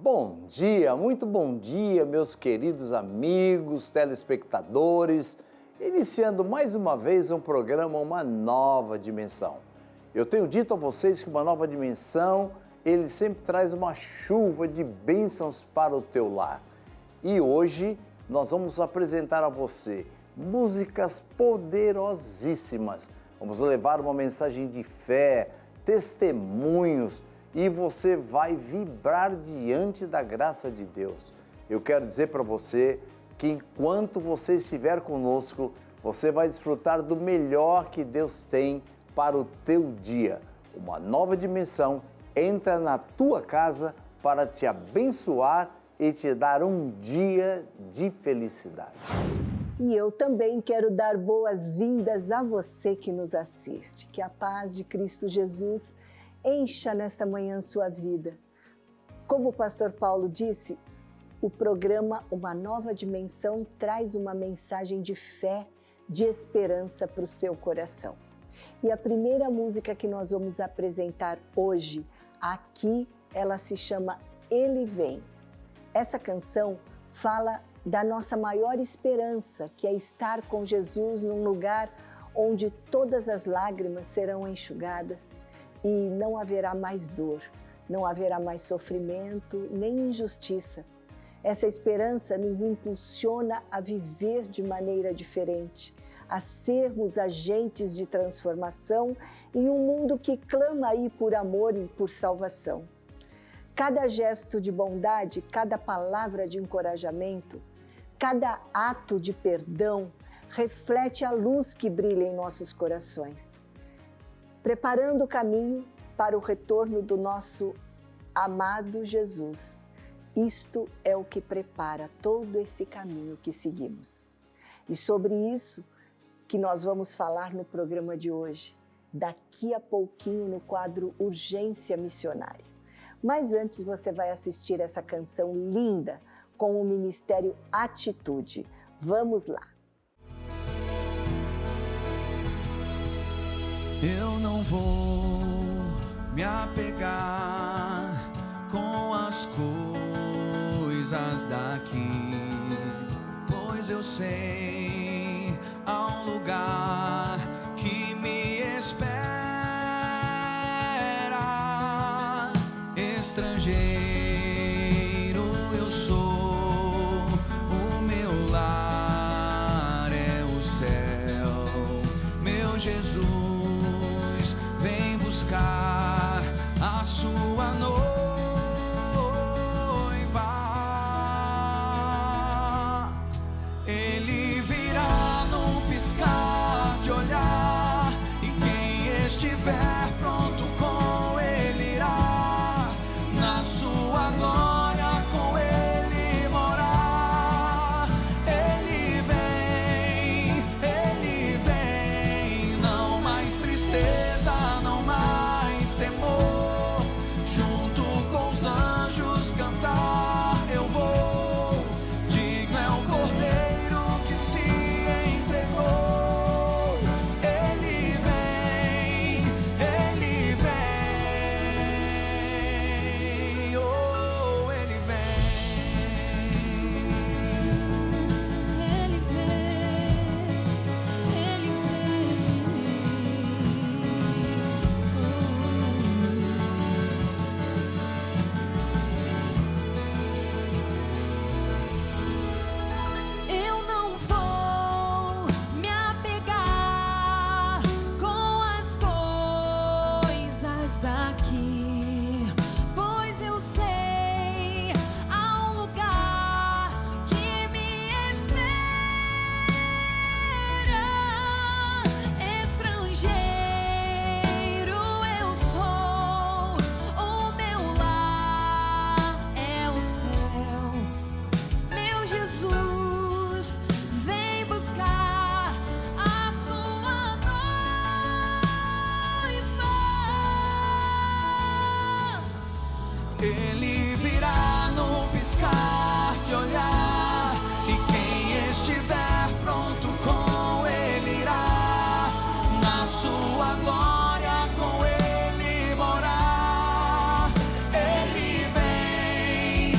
Bom dia, muito bom dia, meus queridos amigos, telespectadores. Iniciando mais uma vez um programa Uma Nova Dimensão. Eu tenho dito a vocês que Uma Nova Dimensão, ele sempre traz uma chuva de bênçãos para o teu lar. E hoje nós vamos apresentar a você músicas poderosíssimas. Vamos levar uma mensagem de fé, testemunhos, e você vai vibrar diante da graça de Deus. Eu quero dizer para você que enquanto você estiver conosco, você vai desfrutar do melhor que Deus tem para o teu dia. Uma nova dimensão entra na tua casa para te abençoar e te dar um dia de felicidade. E eu também quero dar boas-vindas a você que nos assiste. Que a paz de Cristo Jesus encha nesta manhã sua vida. Como o pastor Paulo disse, o programa Uma Nova Dimensão traz uma mensagem de fé, de esperança para o seu coração. E a primeira música que nós vamos apresentar hoje, aqui, ela se chama Ele Vem. Essa canção fala da nossa maior esperança, que é estar com Jesus num lugar onde todas as lágrimas serão enxugadas e não haverá mais dor, não haverá mais sofrimento, nem injustiça. Essa esperança nos impulsiona a viver de maneira diferente, a sermos agentes de transformação em um mundo que clama aí por amor e por salvação. Cada gesto de bondade, cada palavra de encorajamento, cada ato de perdão reflete a luz que brilha em nossos corações, preparando o caminho para o retorno do nosso amado Jesus. Isto é o que prepara todo esse caminho que seguimos. E sobre isso que nós vamos falar no programa de hoje, daqui a pouquinho no quadro Urgência Missionária. Mas antes você vai assistir essa canção linda com o Ministério Atitude. Vamos lá! Eu não vou me apegar com as coisas daqui, pois eu sei há um lugar que me espera. Estrangeiro eu sou, o meu lar é o céu, meu Jesus vem buscar a sua noiva. Ele virá num piscar de olhar, e quem estiver pronto com ele irá, na sua glória com ele morar. Ele vem, não mais tristeza, não mais temor, junto com os anjos cantar eu vou. Digno é o Cordeiro que se entregou. Ele vem, oh, ele vem. Ele Eu não vou me apegar com as coisas daqui, pois eu sei há um lugar que me espera. Estrangeiro eu sou, o meu lar é o céu, meu Jesus vem buscar a sua noiva. Ele virá num piscar de olhar, e quem estiver pronto com ele irá, na sua glória com ele morar. Ele vem,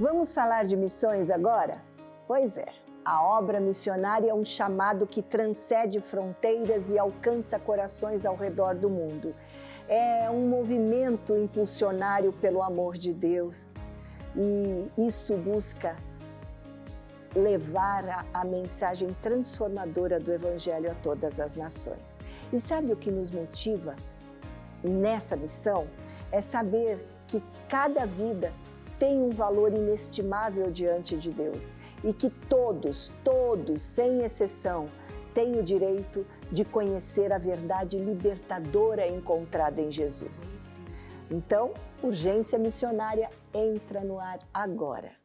Vamos falar de missões agora? Pois é, a obra missionária é um chamado que transcende fronteiras e alcança corações ao redor do mundo. É um movimento impulsionário pelo amor de Deus e isso busca levar a mensagem transformadora do Evangelho a todas as nações. E sabe o que nos motiva nessa missão? É saber que cada vida tem um valor inestimável diante de Deus e que todos, sem exceção, têm o direito de conhecer a verdade libertadora encontrada em Jesus. Então, Urgência Missionária entra no ar agora.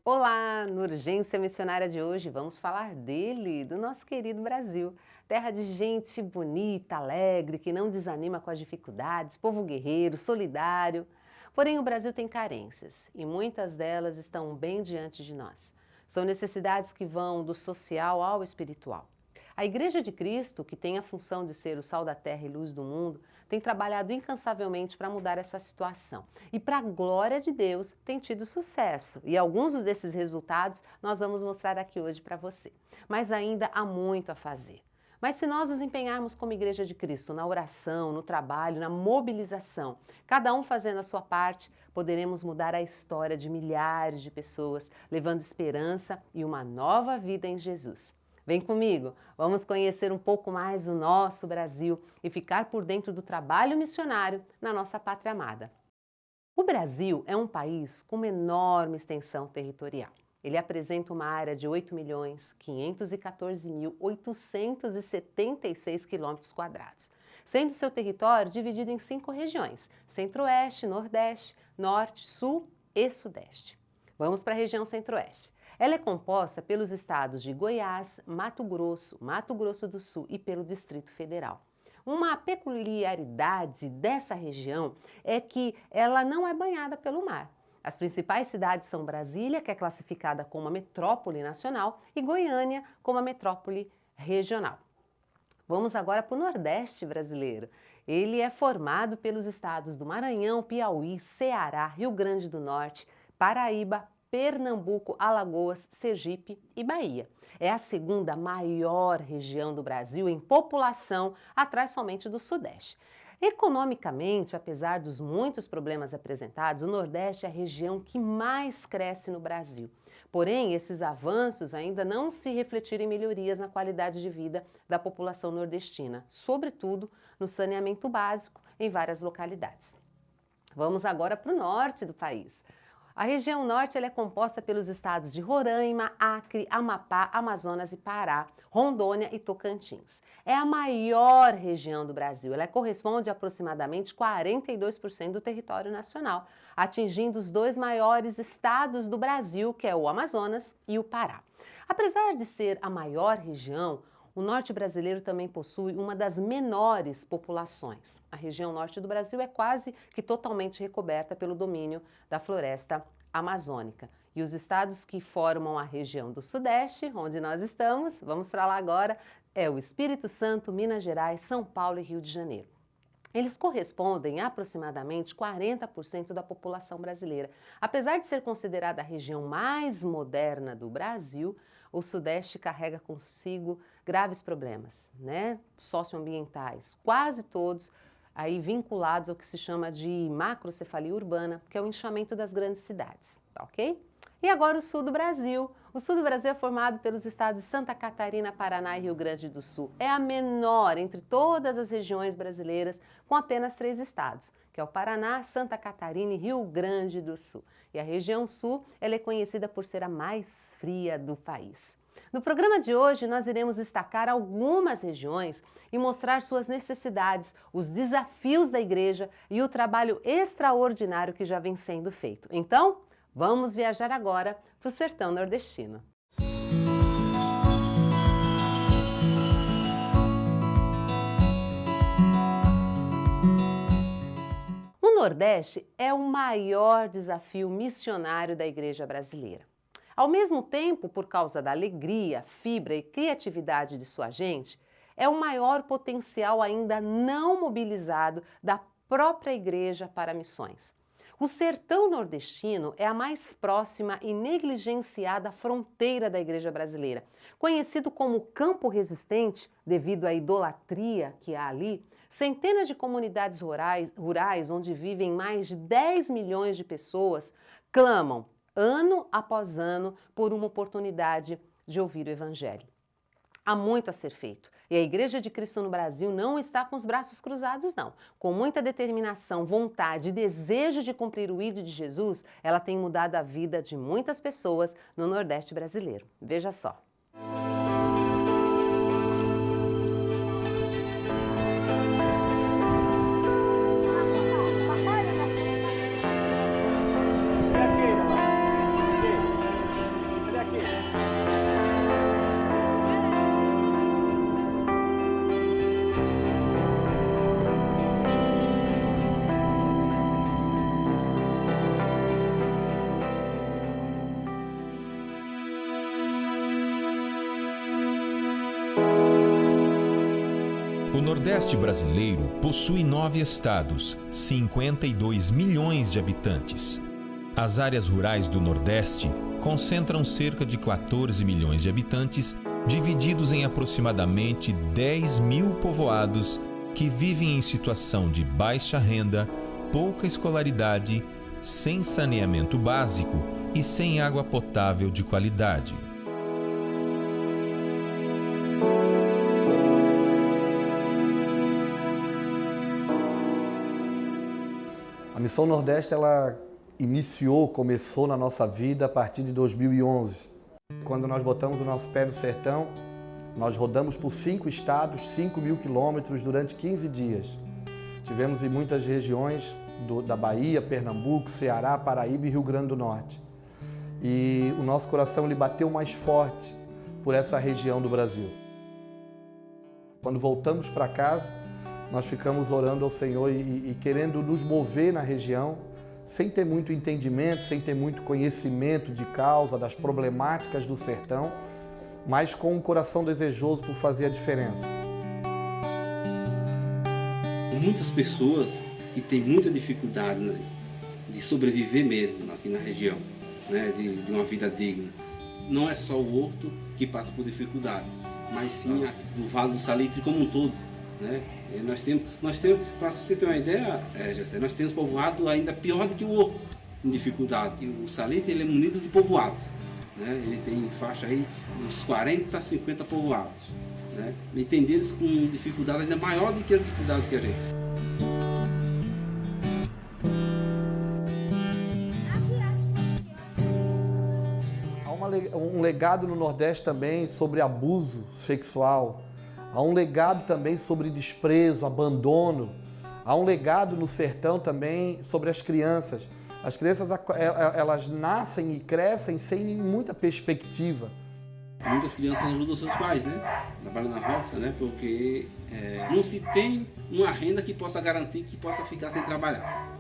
Olá! No Urgência Missionária de hoje vamos falar dele, do nosso querido Brasil. Terra de gente bonita, alegre, que não desanima com as dificuldades, povo guerreiro, solidário. Porém, o Brasil tem carências e muitas delas estão bem diante de nós. São necessidades que vão do social ao espiritual. A Igreja de Cristo, que tem a função de ser o sal da terra e luz do mundo, tem trabalhado incansavelmente para mudar essa situação. E para a glória de Deus, tem tido sucesso. E alguns desses resultados nós vamos mostrar aqui hoje para você. Mas ainda há muito a fazer. Mas se nós nos empenharmos como Igreja de Cristo na oração, no trabalho, na mobilização, cada um fazendo a sua parte, poderemos mudar a história de milhares de pessoas, levando esperança e uma nova vida em Jesus. Vem comigo, vamos conhecer um pouco mais o nosso Brasil e ficar por dentro do trabalho missionário na nossa pátria amada. O Brasil é um país com uma enorme extensão territorial. Ele apresenta uma área de 8.514.876 km², sendo seu território dividido em 5 regiões: Centro-Oeste, Nordeste, Norte, Sul e Sudeste. Vamos para a região Centro-Oeste. Ela é composta pelos estados de Goiás, Mato Grosso do Sul e pelo Distrito Federal. Uma peculiaridade dessa região é que ela não é banhada pelo mar. As principais cidades são Brasília, que é classificada como uma metrópole nacional, e Goiânia como a metrópole regional. Vamos agora para o Nordeste brasileiro. Ele é formado pelos estados do Maranhão, Piauí, Ceará, Rio Grande do Norte, Paraíba, Pernambuco, Alagoas, Sergipe e Bahia. É a segunda maior região do Brasil em população, atrás somente do Sudeste. Economicamente, apesar dos muitos problemas apresentados, o Nordeste é a região que mais cresce no Brasil. Porém, esses avanços ainda não se refletiram em melhorias na qualidade de vida da população nordestina, sobretudo no saneamento básico em várias localidades. Vamos agora para o norte do país. A região norte ela é composta pelos estados de Roraima, Acre, Amapá, Amazonas e Pará, Rondônia e Tocantins. É a maior região do Brasil. Ela corresponde a aproximadamente 42% do território nacional, atingindo os 2 maiores estados do Brasil, que é o Amazonas e o Pará. Apesar de ser a maior região, o norte brasileiro também possui uma das menores populações. A região norte do Brasil é quase que totalmente recoberta pelo domínio da floresta amazônica. E os estados que formam a região do Sudeste, onde nós estamos, vamos para lá agora, é o Espírito Santo, Minas Gerais, São Paulo e Rio de Janeiro. Eles correspondem a aproximadamente 40% da população brasileira. Apesar de ser considerada a região mais moderna do Brasil, o Sudeste carrega consigo graves problemas, socioambientais, quase todos aí vinculados ao que se chama de macrocefalia urbana, que é o inchamento das grandes cidades, tá ok? E agora o sul do Brasil. O sul do Brasil é formado pelos estados de Santa Catarina, Paraná e Rio Grande do Sul. É a menor entre todas as regiões brasileiras, com apenas 3 estados, que é o Paraná, Santa Catarina e Rio Grande do Sul. E a região sul, ela é conhecida por ser a mais fria do país. No programa de hoje, nós iremos destacar algumas regiões e mostrar suas necessidades, os desafios da igreja e o trabalho extraordinário que já vem sendo feito. Então, Vamos viajar agora para o sertão nordestino. O Nordeste é o maior desafio missionário da Igreja brasileira. Ao mesmo tempo, por causa da alegria, fibra e criatividade de sua gente, é o maior potencial ainda não mobilizado da própria Igreja para missões. O sertão nordestino é a mais próxima e negligenciada fronteira da Igreja brasileira. Conhecido como Campo Resistente, devido à idolatria que há ali, centenas de comunidades rurais onde vivem mais de 10 milhões de pessoas clamam, ano após ano, por uma oportunidade de ouvir o Evangelho. Há muito a ser feito e a Igreja de Cristo no Brasil não está com os braços cruzados, não. Com muita determinação, vontade e desejo de cumprir o ídolo de Jesus, ela tem mudado a vida de muitas pessoas no Nordeste brasileiro. Veja só. O Nordeste brasileiro possui 9 estados, 52 milhões de habitantes. As áreas rurais do Nordeste concentram cerca de 14 milhões de habitantes, divididos em aproximadamente 10 mil povoados que vivem em situação de baixa renda, pouca escolaridade, sem saneamento básico e sem água potável de qualidade. A Missão Nordeste, ela começou na nossa vida a partir de 2011. Quando nós botamos o nosso pé no sertão, nós rodamos por 5 estados, 5.000 quilômetros durante 15 dias. Tivemos em muitas regiões da Bahia, Pernambuco, Ceará, Paraíba e Rio Grande do Norte. E o nosso coração ele bateu mais forte por essa região do Brasil. Quando voltamos para casa, nós ficamos orando ao Senhor e querendo nos mover na região, sem ter muito entendimento, sem ter muito conhecimento de causa, das problemáticas do sertão, mas com um coração desejoso por fazer a diferença. Muitas pessoas que têm muita dificuldade, né, de sobreviver mesmo aqui na região, né, de uma vida digna. Não é só o Horto que passa por dificuldade, mas sim o Vale do Salitre como um todo. Né? Nós temos, para você ter uma ideia, Jessé, nós temos povoado ainda pior do que o Horto em dificuldade. O Salitre ele é munido de povoado, né? Ele tem faixa aí uns 40 a 50 povoados, né? E tem deles com dificuldade ainda maior do que as dificuldades que a gente. Há um legado no Nordeste também sobre abuso sexual. Há um legado também sobre desprezo, abandono. Há um legado no sertão também sobre as crianças. As crianças, elas nascem e crescem sem muita perspectiva. Muitas crianças ajudam seus pais, né? Trabalham na roça, né? Porque não se tem uma renda que possa garantir que possa ficar sem trabalhar.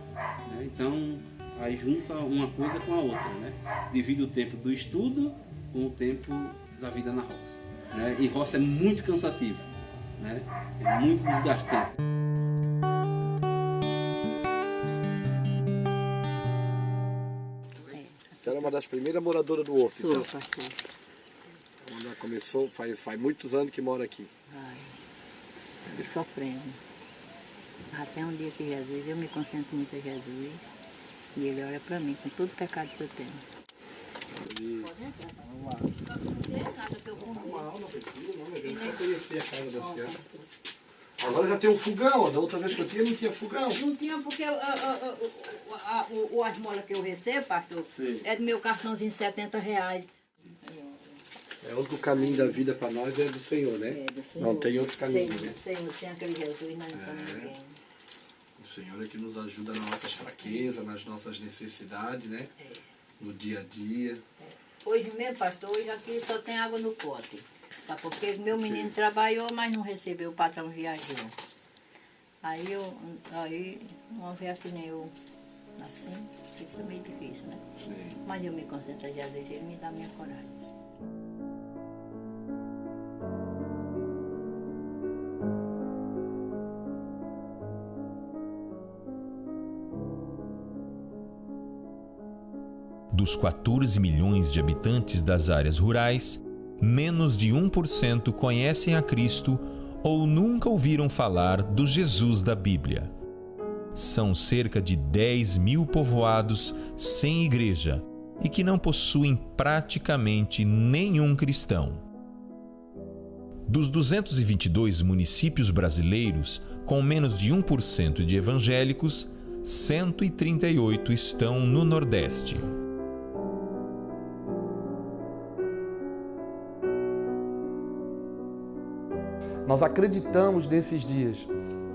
Né? Então, aí junta uma coisa com a outra, né? Divide o tempo do estudo com o tempo da vida na roça. Né? E roça é muito cansativo, né? É muito desgastante. Você era uma das primeiras moradoras do Horto, então? Sou, pastor. Quando ela começou, faz muitos anos que mora aqui. Vai. E sofrendo. Até um dia que Jesus, eu me concentro muito em Jesus. E ele olha para mim com todo o pecado que eu tenho. Vamos lá. Eu nunca conheci a casa da senhora. Agora já tem um fogão, da outra vez que eu tinha não tinha fogão. Não tinha porque o esmola que eu recebo, pastor, Sim. é do meu cartãozinho de R$70. É o único caminho da vida para nós é do Senhor, né? É do Senhor. Não tem outro caminho, Senhor, né? Senhor, tem aquele Jesus, nós não somos ninguém. O Senhor é que nos ajuda nas nossas fraquezas, nas nossas necessidades, né? no dia a dia. Hoje mesmo, pastor, hoje aqui só tem água no pote. Tá? Porque meu menino trabalhou, mas não recebeu, o patrão viajou. Aí uma vez que nem eu, assim, fica meio difícil, né? Sim. Mas eu me concentro em Jesus, ele me dá minha coragem. Dos 14 milhões de habitantes das áreas rurais, menos de 1% conhecem a Cristo ou nunca ouviram falar do Jesus da Bíblia. São cerca de 10 mil povoados sem igreja e que não possuem praticamente nenhum cristão. Dos 222 municípios brasileiros com menos de 1% de evangélicos, 138 estão no Nordeste. Nós acreditamos nesses dias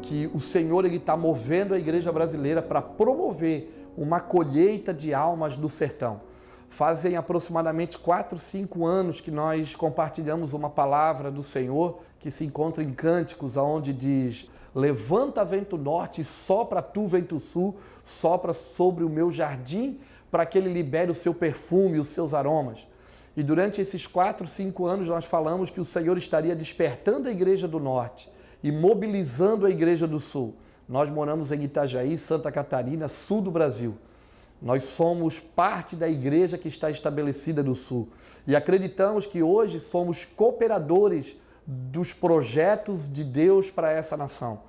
que o Senhor está movendo a igreja brasileira para promover uma colheita de almas do sertão. Fazem aproximadamente 4, 5 anos que nós compartilhamos uma palavra do Senhor que se encontra em Cânticos, onde diz: levanta vento norte, sopra tu vento sul, sopra sobre o meu jardim para que ele libere o seu perfume e os seus aromas. E durante esses 4, 5 anos nós falamos que o Senhor estaria despertando a igreja do norte e mobilizando a igreja do sul. Nós moramos em Itajaí, Santa Catarina, sul do Brasil. Nós somos parte da igreja que está estabelecida no sul. E acreditamos que hoje somos cooperadores dos projetos de Deus para essa nação.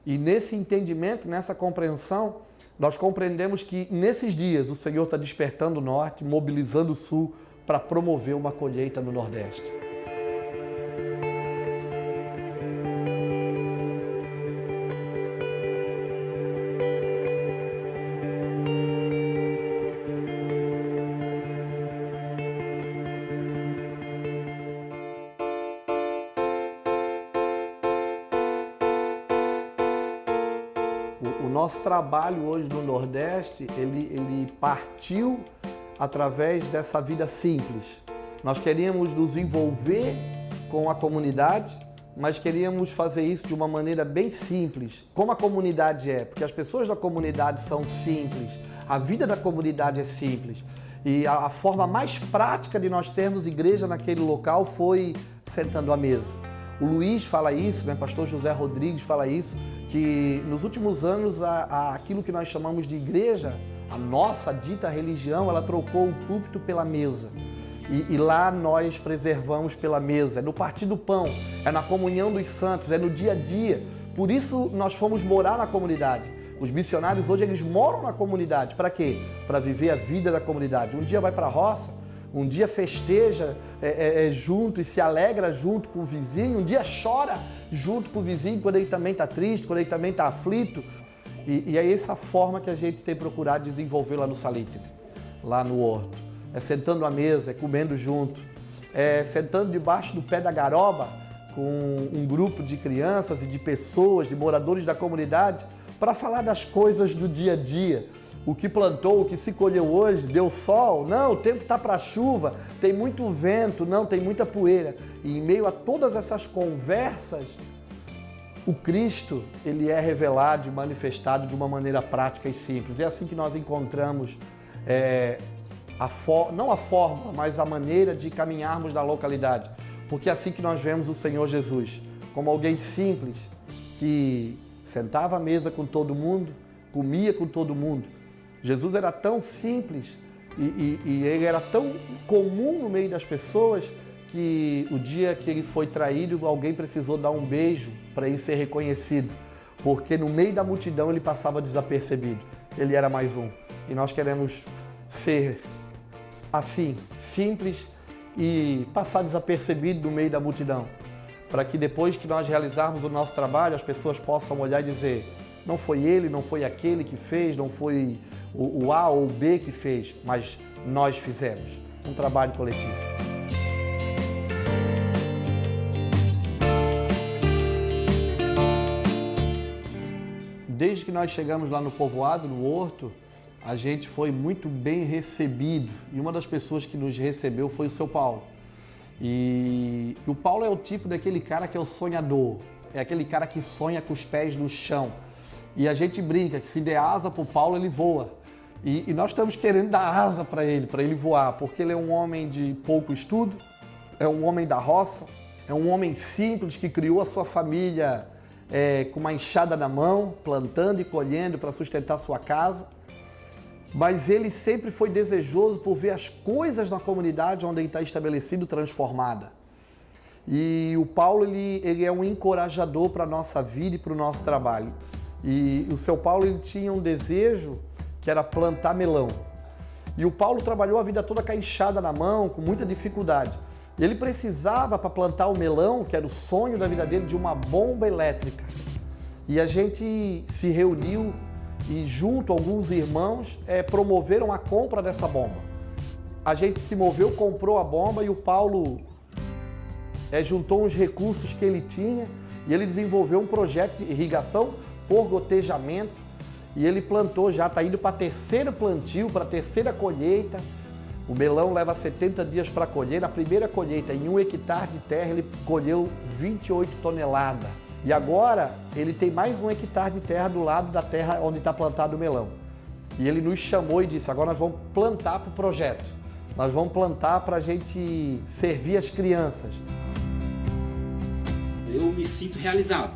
E nesse entendimento, nessa compreensão, nós compreendemos que nesses dias o Senhor está despertando o norte, mobilizando o sul, para promover uma colheita no Nordeste. O nosso trabalho hoje no Nordeste, ele partiu através dessa vida simples. Nós queríamos nos envolver com a comunidade, mas queríamos fazer isso de uma maneira bem simples. Como a comunidade é, porque as pessoas da comunidade são simples, a vida da comunidade é simples. E a forma mais prática de nós termos igreja naquele local foi sentando à mesa. O Luiz fala isso, né? Pastor José Rodrigues fala isso, que nos últimos anos aquilo que nós chamamos de igreja, a nossa dita religião, ela trocou o púlpito pela mesa. E lá nós preservamos pela mesa, é no partir do pão, é na comunhão dos santos, é no dia a dia. Por isso nós fomos morar na comunidade. Os missionários hoje eles moram na comunidade. Para quê? Para viver a vida da comunidade. Um dia vai para a roça, um dia festeja junto e se alegra junto com o vizinho, um dia chora junto com o vizinho quando ele também está triste, quando ele também está aflito. E é essa forma que a gente tem procurado desenvolver lá no Salitre, lá no Horto. É sentando à mesa, é comendo junto, é sentando debaixo do pé da garoba com um grupo de crianças e de pessoas, de moradores da comunidade, para falar das coisas do dia a dia. O que plantou, o que se colheu hoje, deu sol? Não, o tempo está para chuva, tem muito vento, não, tem muita poeira. E em meio a todas essas conversas, o Cristo, ele é revelado e manifestado de uma maneira prática e simples. É assim que nós encontramos, não a forma, mas a maneira de caminharmos na localidade. Porque é assim que nós vemos o Senhor Jesus, como alguém simples, que sentava à mesa com todo mundo, comia com todo mundo. Jesus era tão simples e ele era tão comum no meio das pessoas que o dia que ele foi traído, alguém precisou dar um beijo para ele ser reconhecido, porque no meio da multidão ele passava desapercebido. Ele era mais um. E nós queremos ser assim, simples e passar desapercebido no meio da multidão, para que depois que nós realizarmos o nosso trabalho, as pessoas possam olhar e dizer: não foi ele, não foi aquele que fez, não foi o A ou o B que fez, mas nós fizemos um trabalho coletivo. Desde que nós chegamos lá no povoado, no Horto, a gente foi muito bem recebido e uma das pessoas que nos recebeu foi o seu Paulo. E o Paulo é o tipo daquele cara que é o sonhador, é aquele cara que sonha com os pés no chão. E a gente brinca que se der asa para o Paulo, ele voa. E nós estamos querendo dar asa para ele voar, porque ele é um homem de pouco estudo, é um homem da roça, é um homem simples que criou a sua família com uma enxada na mão, plantando e colhendo para sustentar sua casa. Mas ele sempre foi desejoso por ver as coisas na comunidade onde ele está estabelecido transformada. E o Paulo, ele é um encorajador para a nossa vida e para o nosso trabalho. E o seu Paulo, ele tinha um desejo que era plantar melão. E o Paulo trabalhou a vida toda com a enxada na mão, com muita dificuldade. E ele precisava, para plantar o melão, que era o sonho da vida dele, de uma bomba elétrica. E a gente se reuniu e junto alguns irmãos promoveram a compra dessa bomba. A gente se moveu, comprou a bomba e o Paulo juntou uns recursos que ele tinha e ele desenvolveu um projeto de irrigação por gotejamento e ele plantou, já está indo para a terceira plantio, para a terceira colheita. O melão leva 70 dias para colher. Na primeira colheita, em 1 hectare de terra, ele colheu 28 toneladas. E agora ele tem mais 1 hectare de terra do lado da terra onde está plantado o melão. E ele nos chamou e disse, agora nós vamos plantar para o projeto. Nós vamos plantar para a gente servir as crianças. Eu me sinto realizado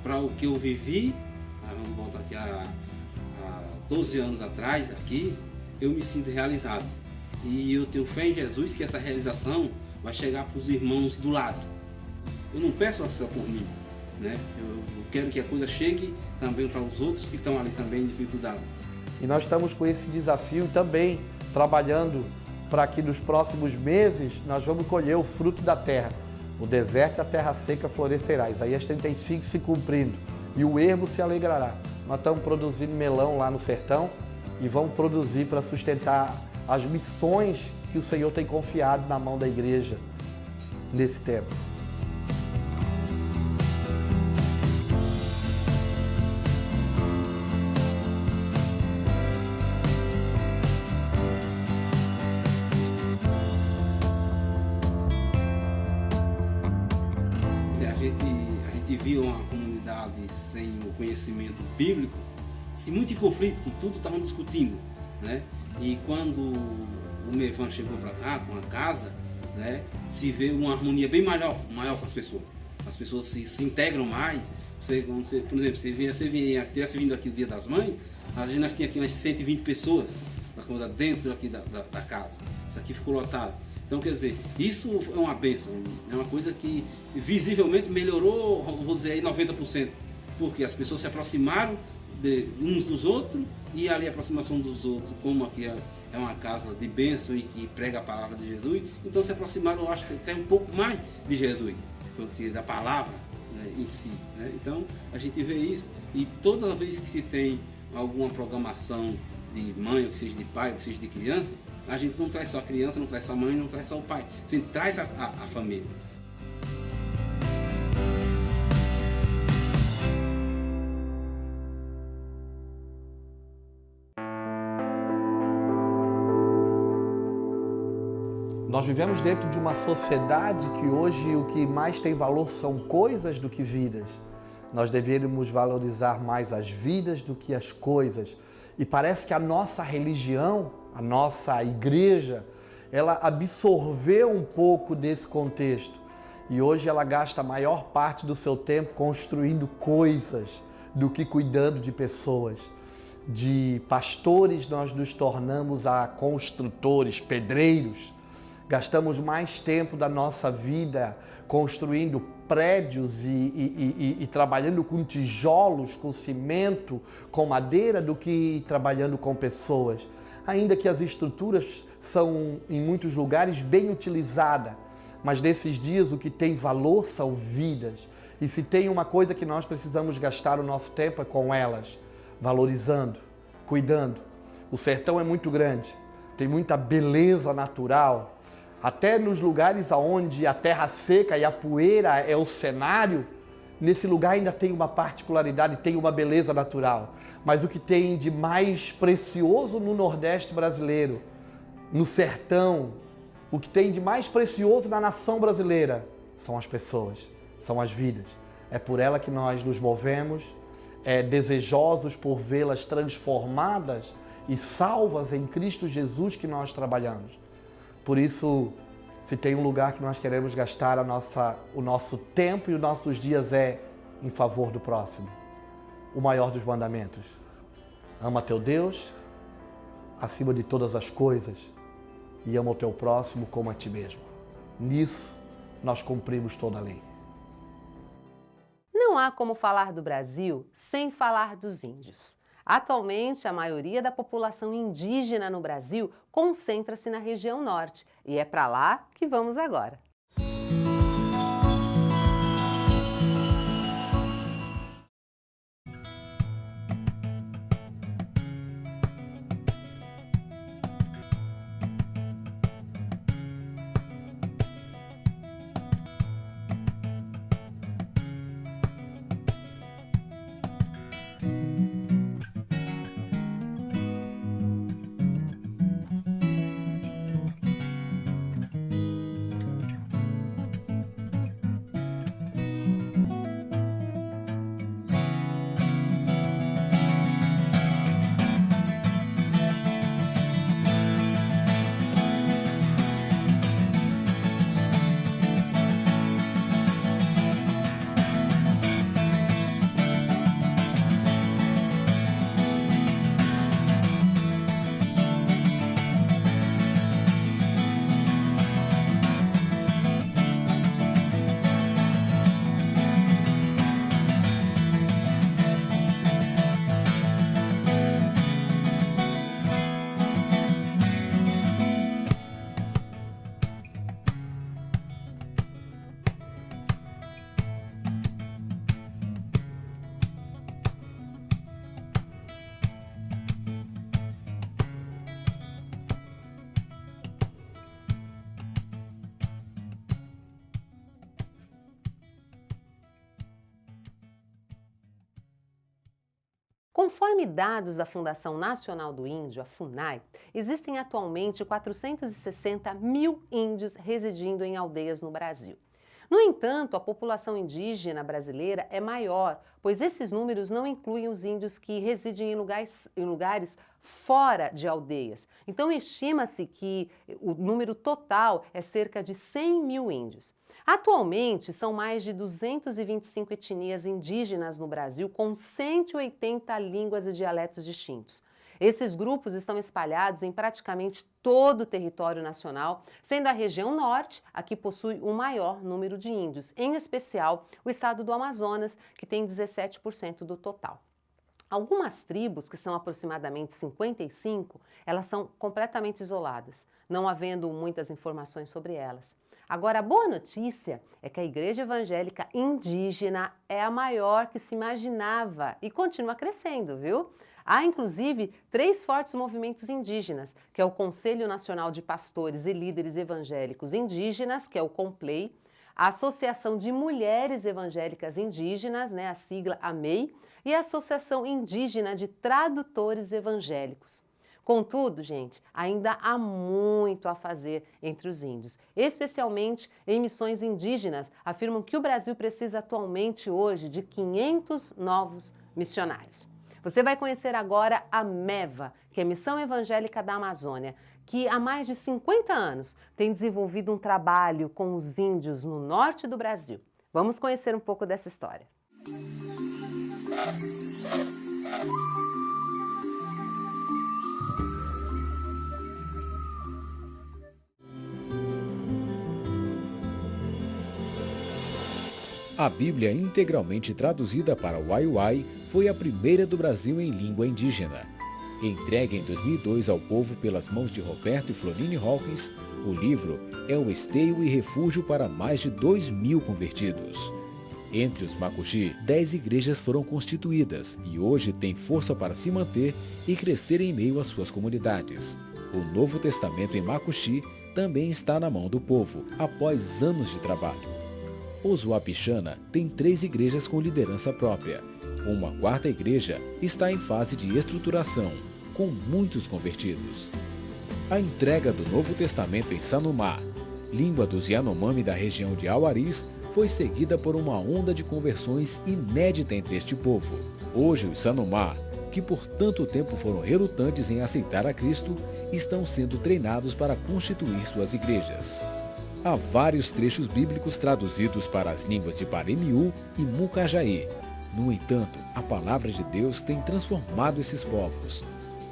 para o que eu vivi, vamos voltar aqui há 12 anos atrás, aqui, eu me sinto realizado. E eu tenho fé em Jesus que essa realização vai chegar para os irmãos do lado. Eu não peço só por mim, né? Eu quero que a coisa chegue também para os outros que estão ali também em dificuldade. E nós estamos com esse desafio também, trabalhando para que nos próximos meses nós vamos colher o fruto da terra. O deserto e a terra seca florescerá. Isaías 35 se cumprindo. E o ermo se alegrará. Nós estamos produzindo melão lá no sertão e vamos produzir para sustentar as missões que o Senhor tem confiado na mão da igreja nesse tempo. A gente viu uma comunidade sem o conhecimento bíblico, muito em conflito, com tudo estavam discutindo, né? E quando o Mevan chegou para cá, com a casa, né, se vê uma harmonia bem maior com as pessoas. As pessoas se integram mais. Por exemplo, você tivesse vindo aqui no Dia das Mães, a gente nós tinha aqui umas 120 pessoas dentro aqui da casa. Isso aqui ficou lotado. Então, quer dizer, isso é uma bênção, é uma coisa que visivelmente melhorou, vou dizer aí, 90%. Porque as pessoas se aproximaram uns dos outros e ali a aproximação dos outros, como aqui é uma casa de bênção e que prega a palavra de Jesus, então se aproximaram, eu acho que até um pouco mais de Jesus, porque da palavra, né, em si, né? Então a gente vê isso e toda vez que se tem alguma programação de mãe, ou que seja de pai, ou que seja de criança, a gente não traz só a criança, não traz só a mãe, não traz só o pai, a gente traz a família. Nós vivemos dentro de uma sociedade que hoje o que mais tem valor são coisas do que vidas. Nós deveríamos valorizar mais as vidas do que as coisas. E parece que a nossa religião, a nossa igreja, ela absorveu um pouco desse contexto. E hoje ela gasta a maior parte do seu tempo construindo coisas do que cuidando de pessoas. De pastores nós nos tornamos a construtores, pedreiros. Gastamos mais tempo da nossa vida construindo prédios e trabalhando com tijolos, com cimento, com madeira, do que trabalhando com pessoas. Ainda que as estruturas são, em muitos lugares, bem utilizadas, mas nesses dias o que tem valor são vidas. E se tem uma coisa que nós precisamos gastar o nosso tempo é com elas, valorizando, cuidando. O sertão é muito grande, tem muita beleza natural. Até nos lugares onde a terra seca e a poeira é o cenário, nesse lugar ainda tem uma particularidade, tem uma beleza natural. Mas o que tem de mais precioso no Nordeste brasileiro, no sertão, o que tem de mais precioso na nação brasileira são as pessoas, são as vidas. É por ela que nós nos movemos, desejosos por vê-las transformadas e salvas em Cristo Jesus que nós trabalhamos. Por isso, se tem um lugar que nós queremos gastar o nosso tempo e os nossos dias é em favor do próximo. O maior dos mandamentos. Ama teu Deus acima de todas as coisas e ama o teu próximo como a ti mesmo. Nisso, nós cumprimos toda a lei. Não há como falar do Brasil sem falar dos índios. Atualmente, a maioria da população indígena no Brasil concentra-se na região norte e é para lá que vamos agora. Conforme dados da Fundação Nacional do Índio, a FUNAI, existem atualmente 460 mil índios residindo em aldeias no Brasil. No entanto, a população indígena brasileira é maior, pois esses números não incluem os índios que residem em lugares fora de aldeias. Então, estima-se que o número total é cerca de 100 mil índios. Atualmente, são mais de 225 etnias indígenas no Brasil, com 180 línguas e dialetos distintos. Esses grupos estão espalhados em praticamente todo o território nacional, sendo a região norte a que possui o maior número de índios, em especial o estado do Amazonas, que tem 17% do total. Algumas tribos, que são aproximadamente 55, elas são completamente isoladas, não havendo muitas informações sobre elas. Agora, a boa notícia é que a Igreja Evangélica Indígena é a maior que se imaginava e continua crescendo, viu? Há, inclusive, 3 fortes movimentos indígenas, que é o Conselho Nacional de Pastores e Líderes Evangélicos Indígenas, que é o CONPLEI, a Associação de Mulheres Evangélicas Indígenas, a sigla AMEI, e a Associação Indígena de Tradutores Evangélicos. Contudo, gente, ainda há muito a fazer entre os índios, especialmente em missões indígenas. Afirmam que o Brasil precisa atualmente hoje de 500 novos missionários. Você vai conhecer agora a MEVA, que é a Missão Evangélica da Amazônia, que há mais de 50 anos tem desenvolvido um trabalho com os índios no norte do Brasil. Vamos conhecer um pouco dessa história. A Bíblia, integralmente traduzida para o Waiuai, foi a primeira do Brasil em língua indígena. Entregue em 2002 ao povo pelas mãos de Roberto e Florine Hawkins, o livro é o esteio e refúgio para mais de 2.000 convertidos. Entre os Makuxi, 10 igrejas foram constituídas e hoje têm força para se manter e crescer em meio às suas comunidades. O Novo Testamento em Makuxi também está na mão do povo, após anos de trabalho. Osuapixana tem 3 igrejas com liderança própria. Uma 4ª igreja está em fase de estruturação, com muitos convertidos. A entrega do Novo Testamento em Sanumá, língua dos Yanomami da região de Auaris, foi seguida por uma onda de conversões inédita entre este povo. Hoje, os Sanumá, que por tanto tempo foram relutantes em aceitar a Cristo, estão sendo treinados para constituir suas igrejas. Há vários trechos bíblicos traduzidos para as línguas de Paremiú e Mucajaí. No entanto, a palavra de Deus tem transformado esses povos.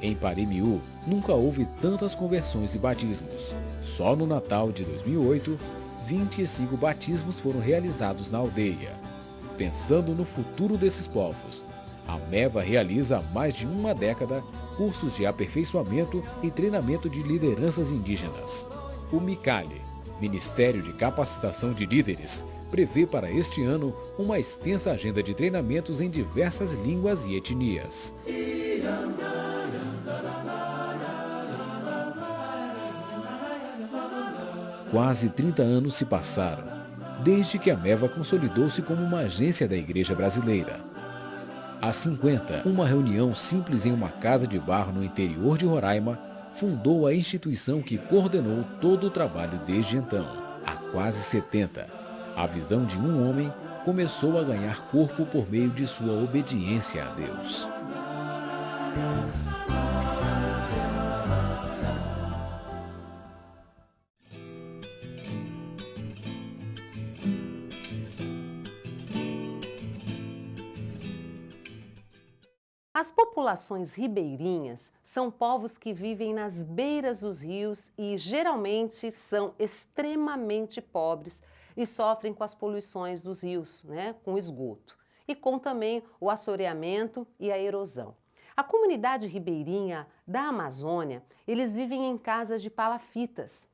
Em Paremiú, nunca houve tantas conversões e batismos. Só no Natal de 2008, 25 batismos foram realizados na aldeia. Pensando no futuro desses povos, a MEVA realiza há mais de uma década cursos de aperfeiçoamento e treinamento de lideranças indígenas. O MICALE, Ministério de Capacitação de Líderes, prevê para este ano uma extensa agenda de treinamentos em diversas línguas e etnias. Quase 30 anos se passaram, desde que a MEVA consolidou-se como uma agência da Igreja Brasileira. Há 50, uma reunião simples em uma casa de bar no interior de Roraima fundou a instituição que coordenou todo o trabalho desde então. Há quase 70, a visão de um homem começou a ganhar corpo por meio de sua obediência a Deus. As populações ribeirinhas são povos que vivem nas beiras dos rios e geralmente são extremamente pobres e sofrem com as poluições dos rios, com esgoto, e com também o assoreamento e a erosão. A comunidade ribeirinha da Amazônia, eles vivem em casas de palafitas.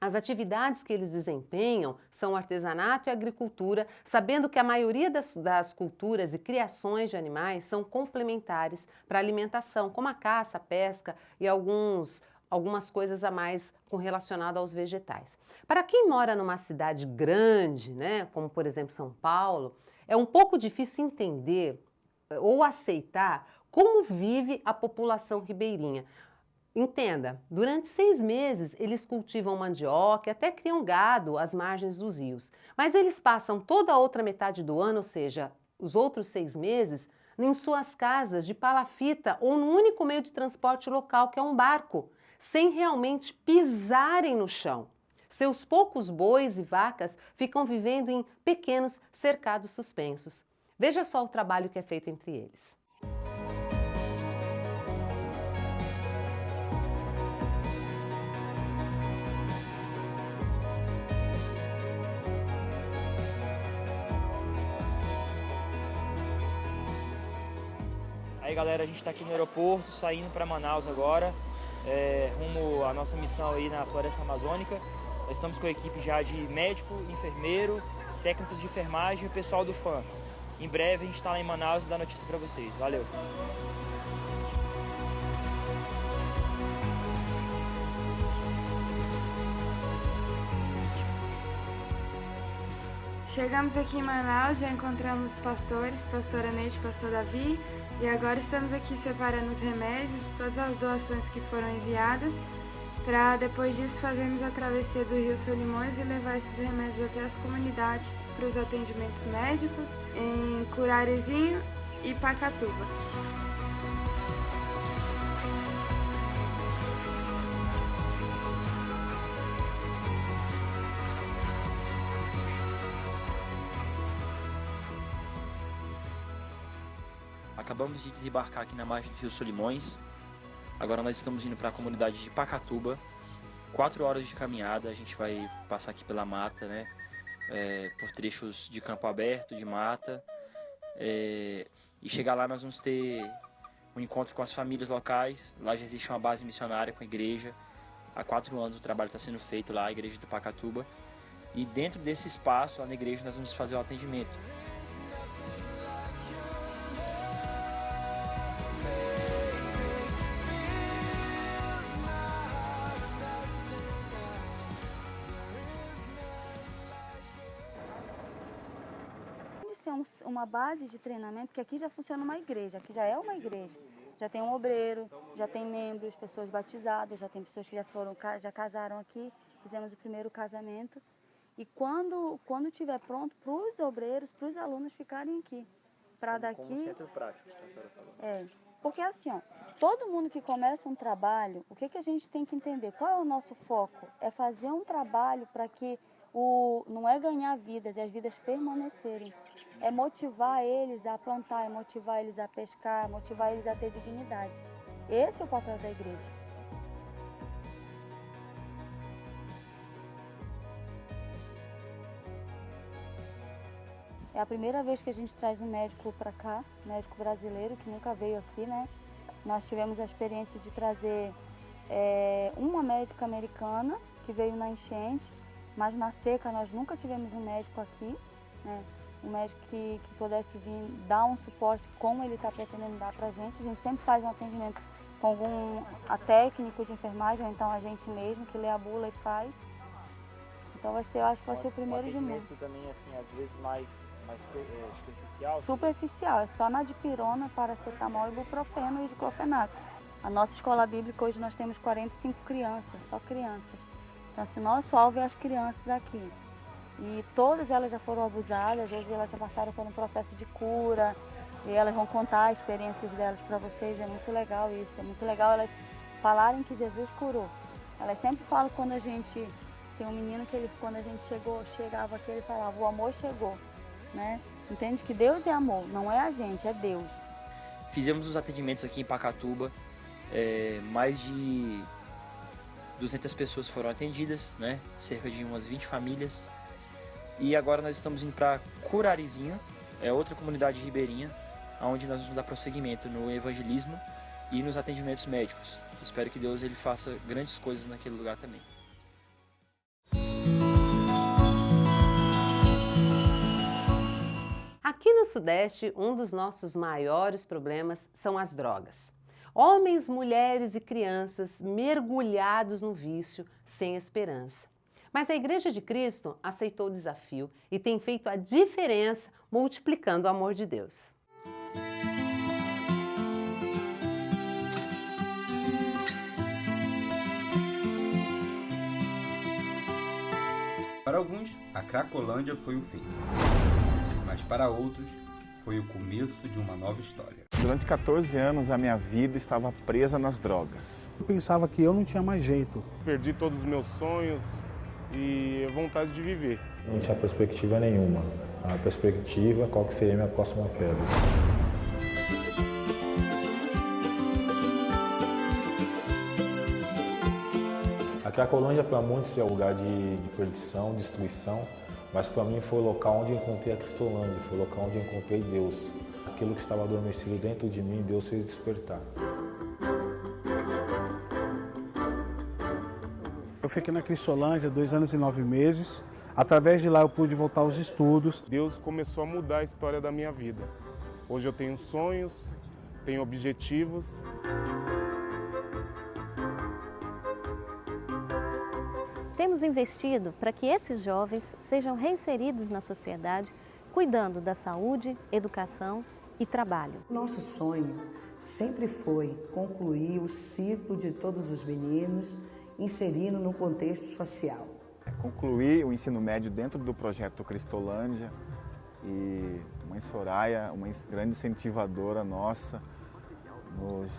As atividades que eles desempenham são artesanato e agricultura, sabendo que a maioria das culturas e criações de animais são complementares para a alimentação, como a caça, a pesca e algumas coisas a mais relacionadas aos vegetais. Para quem mora numa cidade grande, como por exemplo São Paulo, é um pouco difícil entender ou aceitar como vive a população ribeirinha. Entenda, durante 6 meses eles cultivam mandioca e até criam gado às margens dos rios. Mas eles passam toda a outra metade do ano, ou seja, os outros 6 meses, em suas casas de palafita ou no único meio de transporte local, que é um barco, sem realmente pisarem no chão. Seus poucos bois e vacas ficam vivendo em pequenos cercados suspensos. Veja só o trabalho que é feito entre eles. Aí galera, a gente está aqui no aeroporto, saindo para Manaus agora, rumo à nossa missão aí na Floresta Amazônica. Nós estamos com a equipe já de médico, enfermeiro, técnicos de enfermagem e o pessoal do FAM. Em breve a gente está lá em Manaus e dá notícia para vocês. Valeu! Chegamos aqui em Manaus, já encontramos os pastores, pastora Neide e pastor Davi, e agora estamos aqui separando os remédios, todas as doações que foram enviadas, para depois disso fazermos a travessia do Rio Solimões e levar esses remédios até as comunidades para os atendimentos médicos em Curarezinho e Pacatuba. Acabamos de desembarcar aqui na margem do Rio Solimões. Agora nós estamos indo para a comunidade de Pacatuba. 4 horas de caminhada, a gente vai passar aqui pela mata, por trechos de campo aberto, de mata. E chegar lá nós vamos ter um encontro com as famílias locais. Lá já existe uma base missionária com a igreja. Há 4 anos o trabalho está sendo feito lá, a igreja do Pacatuba. E dentro desse espaço, lá na igreja, nós vamos fazer o atendimento. uma base de treinamento, porque aqui já funciona uma igreja, aqui já é uma igreja. Já tem um obreiro, já tem membros, pessoas batizadas, já tem pessoas que já casaram aqui, fizemos o primeiro casamento. E quando estiver pronto, para os obreiros, para os alunos ficarem aqui. Para daqui... Como centro prático, que a senhora falou. É, porque assim, ó, todo mundo que começa um trabalho, o que a gente tem que entender? Qual é o nosso foco? É fazer um trabalho para que não é ganhar vidas, é as vidas permanecerem. É motivar eles a plantar, é motivar eles a pescar, é motivar eles a ter dignidade. Esse é o papel da igreja. É a primeira vez que a gente traz um médico para cá, médico brasileiro, que nunca veio aqui, né? Nós tivemos a experiência de trazer uma médica americana, que veio na enchente, mas na seca nós nunca tivemos um médico aqui, né? Um médico que pudesse vir dar um suporte como ele está pretendendo dar para a gente. A gente sempre faz um atendimento com algum técnico de enfermagem, ou então a gente mesmo que lê a bula e faz. Então eu acho que vai ser o primeiro de muitos. Também, assim, às vezes mais superficial? Superficial, é só na dipirona, paracetamol, ibuprofeno e diclofenaco. A nossa escola bíblica hoje nós temos 45 crianças, só crianças. Então assim, nosso alvo é as crianças aqui. E todas elas já foram abusadas, hoje elas já passaram por um processo de cura. E elas vão contar as experiências delas para vocês, é muito legal isso. É muito legal elas falarem que Jesus curou. Elas sempre falam quando a gente... Tem um menino que quando a gente chegava aqui, ele falava, o amor chegou. Né? Entende que Deus é amor, não é a gente, é Deus. Fizemos os atendimentos aqui em Pacatuba, mais de 200 pessoas foram atendidas, né? Cerca de umas 20 famílias. E agora nós estamos indo para Curarizinho, outra comunidade ribeirinha, onde nós vamos dar prosseguimento no evangelismo e nos atendimentos médicos. Espero que Deus ele faça grandes coisas naquele lugar também. Aqui no Sudeste, um dos nossos maiores problemas são as drogas. Homens, mulheres e crianças mergulhados no vício, sem esperança. Mas a Igreja de Cristo aceitou o desafio e tem feito a diferença, multiplicando o amor de Deus. Para alguns, a Cracolândia foi o fim. Mas para outros, foi o começo de uma nova história. Durante 14 anos, a minha vida estava presa nas drogas. Eu pensava que eu não tinha mais jeito. Perdi todos os meus sonhos e a vontade de viver. Não tinha perspectiva nenhuma. A perspectiva, qual que seria a minha próxima queda. A Cracolândia para muitos é um lugar de perdição, destruição. Mas para mim foi o local onde eu encontrei a Cristolândia, foi o local onde eu encontrei Deus. Aquilo que estava adormecido dentro de mim, Deus fez despertar. Eu fiquei na Cristolândia 2 anos e 9 meses. Através de lá eu pude voltar aos estudos. Deus começou a mudar a história da minha vida. Hoje eu tenho sonhos, tenho objetivos. Temos investido para que esses jovens sejam reinseridos na sociedade, cuidando da saúde, educação e trabalho. Nosso sonho sempre foi concluir o ciclo de todos os meninos, inserindo no contexto social. Concluir o ensino médio dentro do projeto Cristolândia e a mãe Soraya, uma grande incentivadora nossa, nos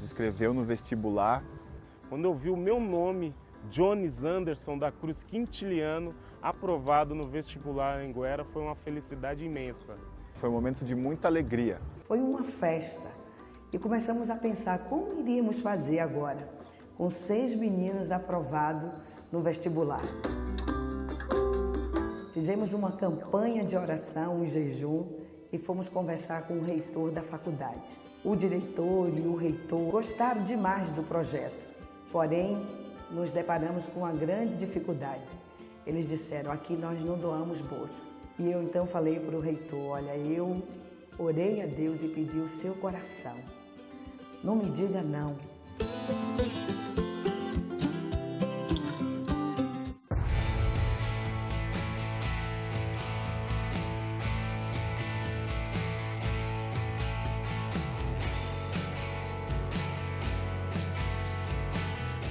inscreveu no vestibular. Quando eu vi o meu nome, Jones Anderson da Cruz Quintiliano, aprovado no vestibular em Anguera, foi uma felicidade imensa. Foi um momento de muita alegria. Foi uma festa e começamos a pensar como iríamos fazer agora, com 6 meninos aprovados no vestibular. Fizemos uma campanha de oração e jejum e fomos conversar com o reitor da faculdade. O diretor e o reitor gostaram demais do projeto, porém, nos deparamos com uma grande dificuldade. Eles disseram, aqui nós não doamos bolsa. E eu então falei para o reitor, olha, eu orei a Deus e pedi o seu coração. Não me diga não.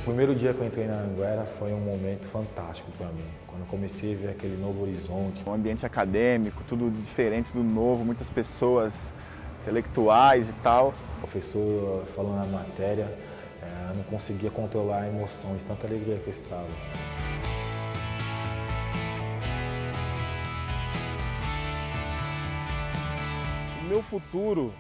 O primeiro dia que eu entrei na Anhanguera foi um momento fantástico para mim. Quando eu comecei a ver aquele novo horizonte. Um ambiente acadêmico, tudo diferente, tudo novo, muitas pessoas intelectuais e tal. O professor falando na matéria, eu não conseguia controlar a emoção de tanta alegria que eu estava. O meu futuro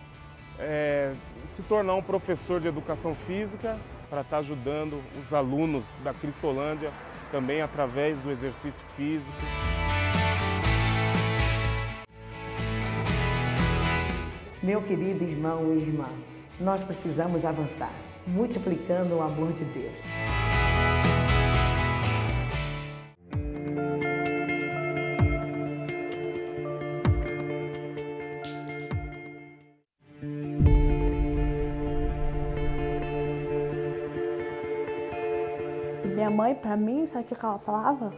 é se tornar um professor de educação física para estar ajudando os alunos da Cristolândia também através do exercício físico. Meu querido irmão e irmã, nós precisamos avançar, multiplicando o amor de Deus. Minha mãe, pra mim, sabe o que ela falava?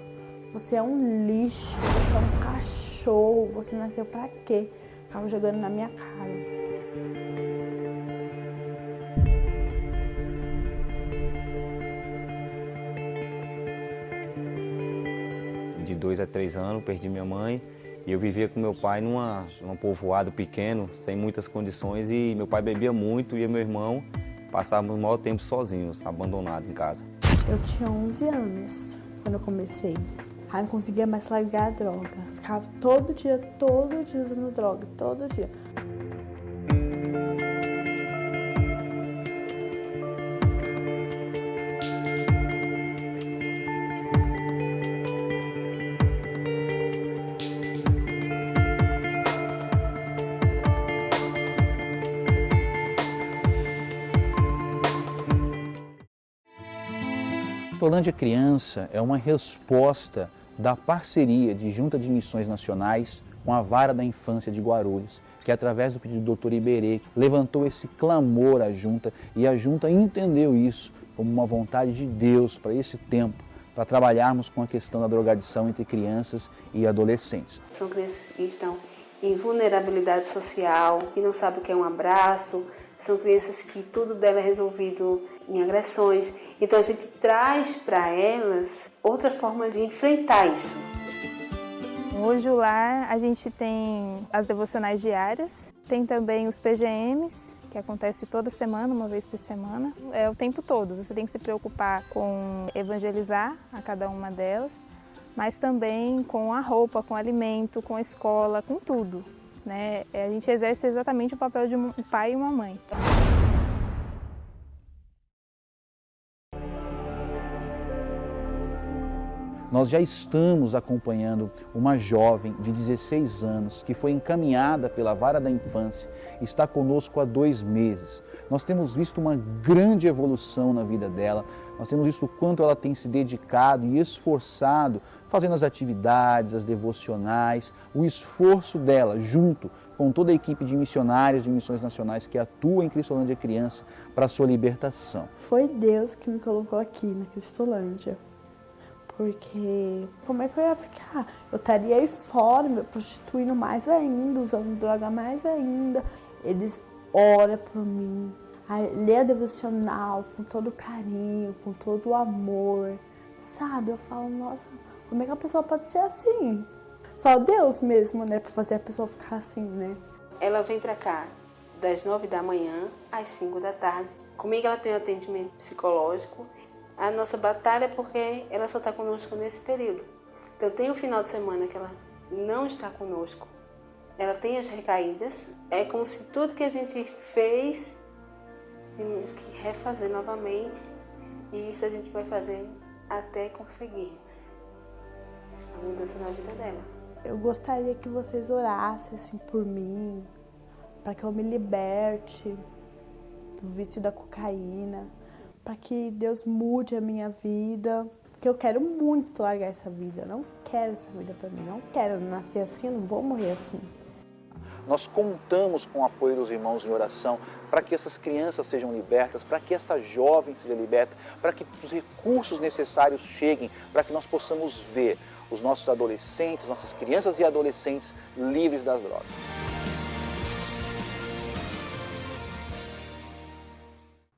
Você é um lixo, você é um cachorro, você nasceu pra quê? Ficava jogando na minha cara. De 2 a 3 anos, perdi minha mãe e eu vivia com meu pai num povoado pequeno, sem muitas condições, e meu pai bebia muito e meu irmão passávamos o maior tempo sozinhos, abandonados em casa. Eu tinha 11 anos quando eu comecei. Aí não conseguia mais largar a droga. Ficava todo dia usando droga, todo dia. Cristolândia Criança é uma resposta da parceria de Junta de Missões Nacionais com a Vara da Infância de Guarulhos, que através do pedido do Dr. Iberê levantou esse clamor à Junta, e a Junta entendeu isso como uma vontade de Deus para esse tempo, para trabalharmos com a questão da drogadição entre crianças e adolescentes. São crianças que estão em vulnerabilidade social, que não sabem o que é um abraço, são crianças que tudo dela é resolvido em agressões. Então a gente traz para elas outra forma de enfrentar isso. Hoje lá a gente tem as devocionais diárias, tem também os PGMs, que acontece toda semana, uma vez por semana. É o tempo todo, você tem que se preocupar com evangelizar a cada uma delas, mas também com a roupa, com o alimento, com a escola, com tudo, né? A gente exerce exatamente o papel de um pai e uma mãe. Nós já estamos acompanhando uma jovem de 16 anos que foi encaminhada pela Vara da Infância, está conosco há 2 meses. Nós temos visto uma grande evolução na vida dela, nós temos visto o quanto ela tem se dedicado e esforçado, fazendo as atividades, as devocionais, o esforço dela junto com toda a equipe de missionários de missões nacionais que atua em Cristolândia Criança para a sua libertação. Foi Deus que me colocou aqui na Cristolândia. Porque como é que eu ia ficar? Eu estaria aí fora, me prostituindo mais ainda, usando droga mais ainda. Eles oram por mim, lê a devocional com todo carinho, com todo o amor, sabe? Eu falo, nossa, como é que a pessoa pode ser assim? Só Deus mesmo, né, para fazer a pessoa ficar assim, né? Ela vem para cá das 9 da manhã às 5 da tarde. Comigo ela tem um atendimento psicológico. A nossa batalha é porque ela só está conosco nesse período. Então tem um final de semana que ela não está conosco. Ela tem as recaídas. É como se tudo que a gente fez, temos que refazer novamente. E isso a gente vai fazer até conseguirmos a mudança na vida dela. Eu gostaria que vocês orassem assim, por mim, para que eu me liberte do vício da cocaína, para que Deus mude a minha vida, porque eu quero muito largar essa vida, eu não quero essa vida para mim, não quero nascer assim, eu não vou morrer assim. Nós contamos com o apoio dos irmãos em oração para que essas crianças sejam libertas, para que essa jovem seja liberta, para que os recursos necessários cheguem, para que nós possamos ver os nossos adolescentes, nossas crianças e adolescentes livres das drogas.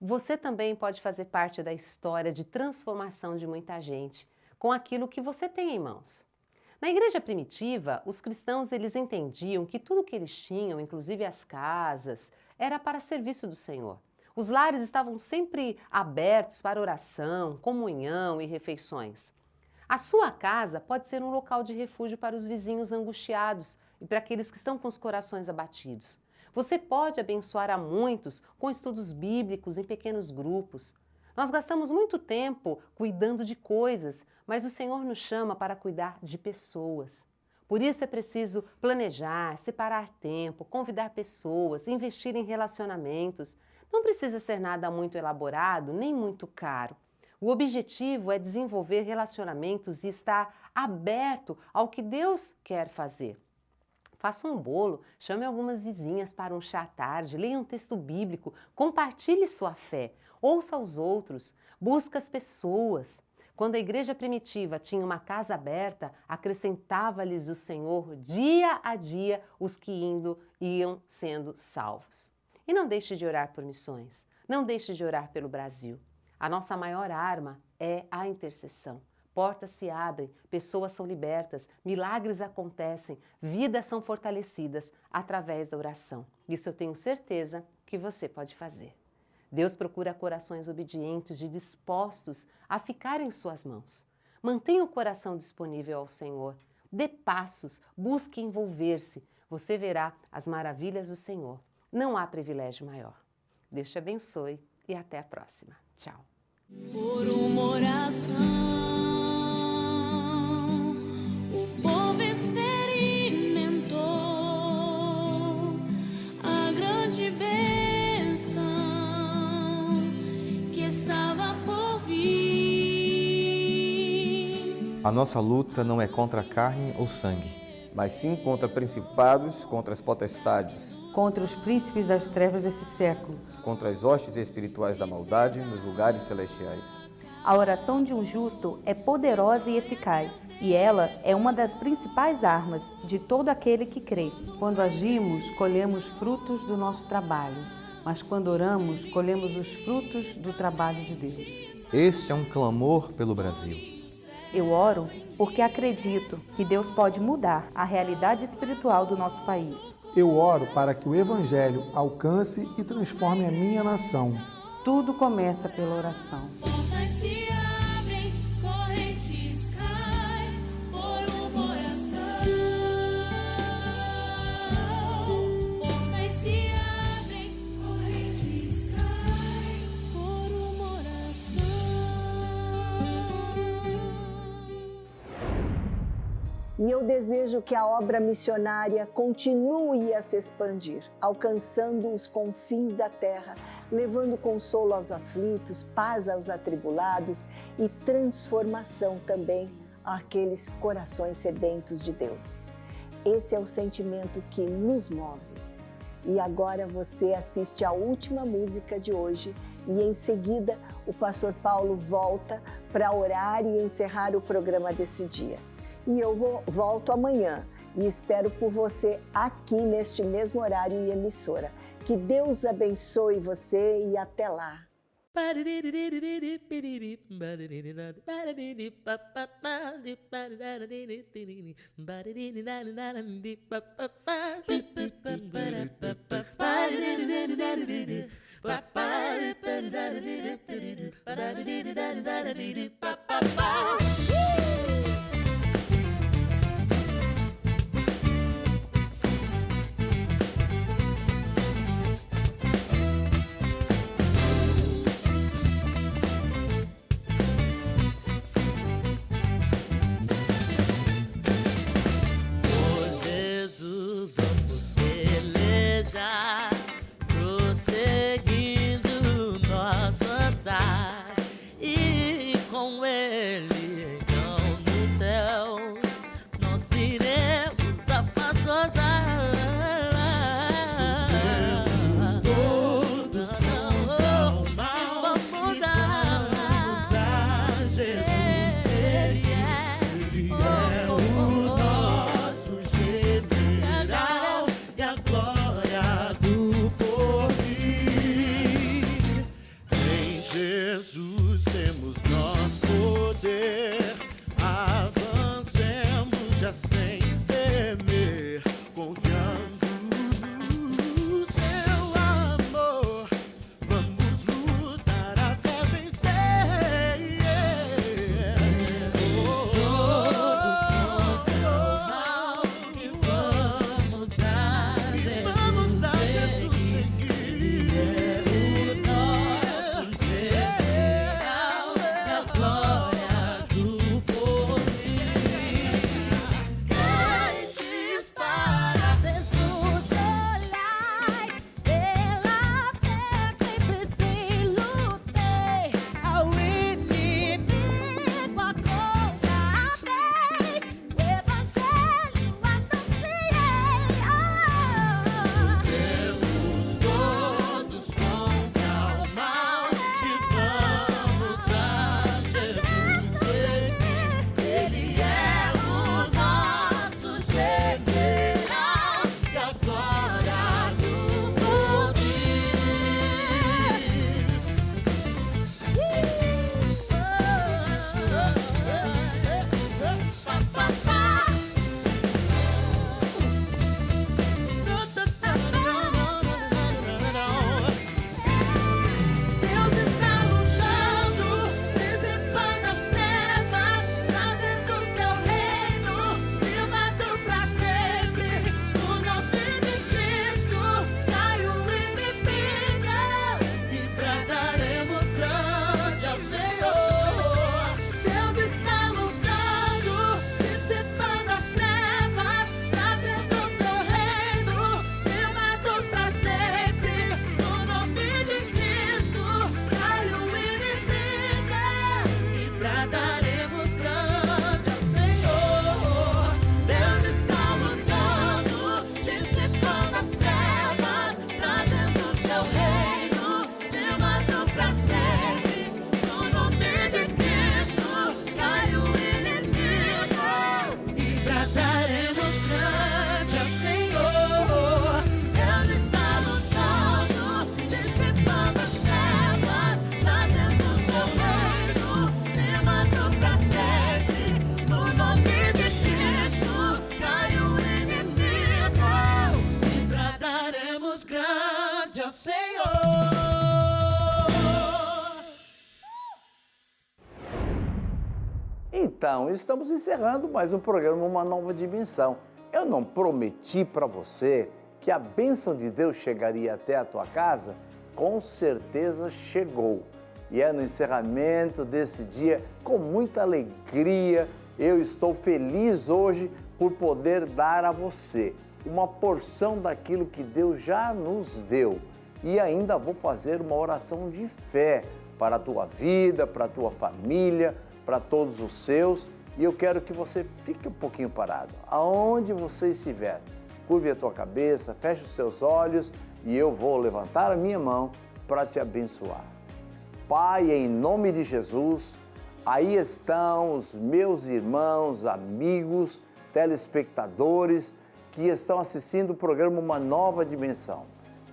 você também pode fazer parte da história de transformação de muita gente com aquilo que você tem em mãos. Na igreja primitiva, os cristãos eles entendiam que tudo que eles tinham, inclusive as casas, era para serviço do Senhor. Os lares estavam sempre abertos para oração, comunhão e refeições. A sua casa pode ser um local de refúgio para os vizinhos angustiados e para aqueles que estão com os corações abatidos. Você pode abençoar a muitos com estudos bíblicos em pequenos grupos. Nós gastamos muito tempo cuidando de coisas, mas o Senhor nos chama para cuidar de pessoas. Por isso é preciso planejar, separar tempo, convidar pessoas, investir em relacionamentos. Não precisa ser nada muito elaborado, nem muito caro. O objetivo é desenvolver relacionamentos e estar aberto ao que Deus quer fazer. Faça um bolo, chame algumas vizinhas para um chá à tarde, leia um texto bíblico, compartilhe sua fé, ouça os outros, busque as pessoas. Quando a igreja primitiva tinha uma casa aberta, acrescentava-lhes o Senhor dia a dia os que iam sendo salvos. E não deixe de orar por missões, não deixe de orar pelo Brasil. A nossa maior arma é a intercessão. Portas se abrem, pessoas são libertas, milagres acontecem, vidas são fortalecidas através da oração. Isso eu tenho certeza que você pode fazer. Deus procura corações obedientes e dispostos a ficar em suas mãos. Mantenha o coração disponível ao Senhor. Dê passos, busque envolver-se. Você verá as maravilhas do Senhor. Não há privilégio maior. Deus te abençoe e até a próxima. Tchau. Por uma oração, o povo experimentou a grande bênção que estava por vir. A nossa luta não é contra carne ou sangue, mas sim contra principados, contra as potestades, contra os príncipes das trevas desse século, contra as hostes espirituais da maldade nos lugares celestiais. A oração de um justo é poderosa e eficaz, e ela é uma das principais armas de todo aquele que crê. Quando agimos, colhemos frutos do nosso trabalho, mas quando oramos, colhemos os frutos do trabalho de Deus. Este é um clamor pelo Brasil. Eu oro porque acredito que Deus pode mudar a realidade espiritual do nosso país. Eu oro para que o Evangelho alcance e transforme a minha nação. Tudo começa pela oração. Portas se abrem, correntes caem por uma oração. Portas se abrem, correntes caem por uma oração. E eu desejo que a obra missionária continue a se expandir, alcançando os confins da terra, levando consolo aos aflitos, paz aos atribulados e transformação também àqueles corações sedentos de Deus. Esse é o sentimento que nos move. E agora você assiste a última música de hoje e em seguida o pastor Paulo volta para orar e encerrar o programa desse dia. E eu volto amanhã e espero por você aqui neste mesmo horário e emissora. Que Deus abençoe você e até lá. Então, estamos encerrando mais um programa Uma Nova Dimensão. Eu não prometi para você que a bênção de Deus chegaria até a tua casa? Com certeza chegou. E é no encerramento desse dia, com muita alegria, eu estou feliz hoje por poder dar a você uma porção daquilo que Deus já nos deu. E ainda vou fazer uma oração de fé para a tua vida, para a tua família, para todos os seus. E eu quero que você fique um pouquinho parado, aonde você estiver. Curve a tua cabeça, feche os seus olhos e eu vou levantar a minha mão para te abençoar. Pai, em nome de Jesus, aí estão os meus irmãos, amigos, telespectadores que estão assistindo o programa Uma Nova Dimensão.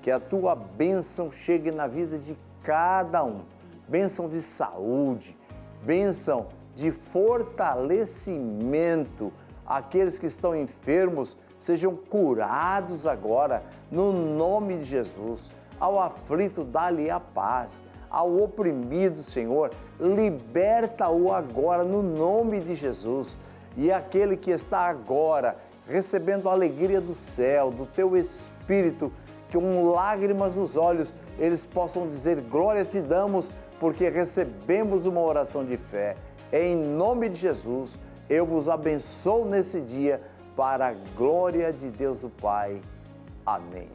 Que a tua bênção chegue na vida de cada um. Bênção de saúde, bênção de fortalecimento. Aqueles que estão enfermos sejam curados agora, no nome de Jesus. Ao aflito, dá-lhe a paz. Ao oprimido, Senhor, liberta-o agora, no nome de Jesus. E aquele que está agora recebendo a alegria do céu, do teu Espírito, que com lágrimas nos olhos, eles possam dizer, glória te damos, porque recebemos uma oração de fé. Em nome de Jesus, eu vos abençoo nesse dia, para a glória de Deus o Pai. Amém.